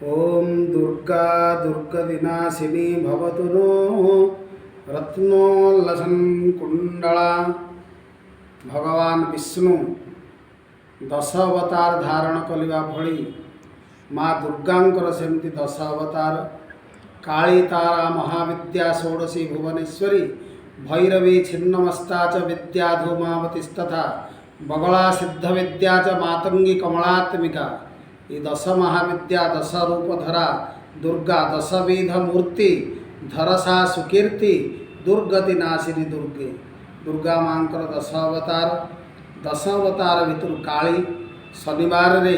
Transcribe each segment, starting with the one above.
ओम दुर्गा दुर्गविनाशिनी भवतु नो रत्नोल्लसन कुंडला। भगवान विष्णु 10 अवतार धारण करने भली माँ दुर्गांकर सेमती 10 अवतार। काली तारा महाविद्या षोडशी भुवनेश्वरी भैरवी छिन्नमस्ता च विद्या धूमावतीस्तथा बगला सिद्ध विद्या च मातंगी कमलात्मिका। ये 10 महाविद्या 10 रूपधरा दुर्गा 10 विध मूर्ति धरसा सुकीर्ति दुर्गति नाशिनी दुर्गे। दुर्गा मांकर 10 अवतार। 10 अवतार भितर काली शनिवार रे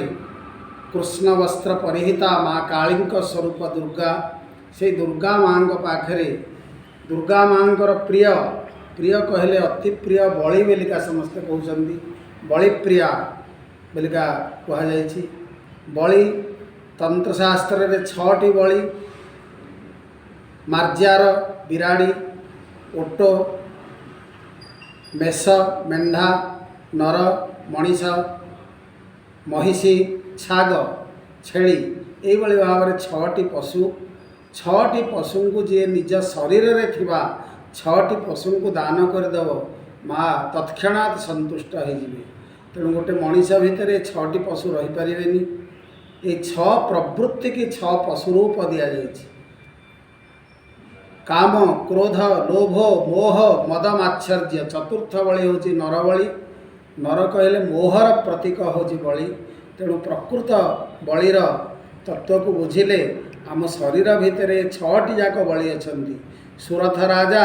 कृष्ण वस्त्र परिहिता माँ काली स्वरूप दुर्गा। से दुर्गा माँ पाखरे दुर्गा मांकर प्रिय प्रिय कहले अति प्रिय बलि बेलिका समस्ते कहते बलिप्रिया बेलिका कहुई। बलि तंत्रशास्त्र रे 6टी बलि मार्जार बिराड़ी ओटो मेष मेढ़ा नर मनीष महिषी छाग छेली यही भाव में 6टी पशु 6टी पशु को जी निज शरीर में थिबा 6टी पशु को दान करदेव माँ तत्क्षणात् संतुष्ट हो। तेणु गोटे मनीष भितर 6टी पशु रहीपर। ये 6 प्रवृत्ति की 6 पशु रूप दि जाए। काम क्रोध लोभ मोह मद मात्सर्य। चतुर्थ बलि हूँ नर बलि। नर कहले मोहर प्रतीक हूँ बलि। तेणु प्रकृत बलिर तत्व को बुझिले आम शरीर भितर 6टी जाक बलि अच्छा। सुरथ राजा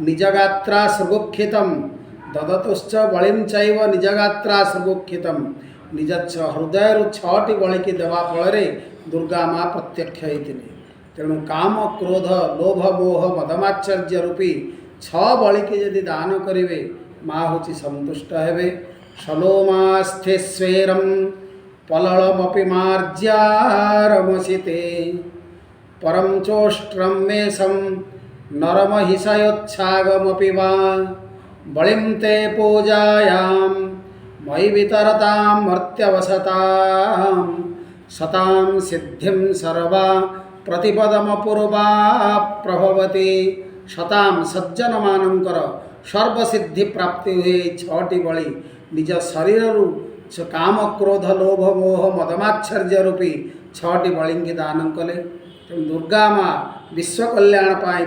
निजगात्रा सृगुक्षितम ददतुश्च बलिम चैव निजगात्रा सृगुक्षितम। निज हृदय 6टी बलि की देवा फल दुर्गा माँ प्रत्यक्ष होते। तेणु काम क्रोध लोभ मोह मदमाश्चर्य रूपी 6 बलि की यदि दान करेंगे माँ हूँ संतुष्ट हेबे। सलोमास्थे स्वेरम पललमपि मार्जारमसिते परम चोष्ट्रम मेषम नरमहिषयोच्छागमपि वा बलिं ते पूजायां मयि वितरतां मर्त्यवसतां सतां सिद्धिं सर्वा प्रतिपदमपूर्वा प्रभवती। शतां सज्जन मानकर सर्वसिद्धि प्राप्ति हुए 6टी बलि निज शरीर काम क्रोध लोभ मोह मदमाश्चर्य रूपी 6टी बलि की दान कले। दुर्गा माँ विश्व कल्याण पाई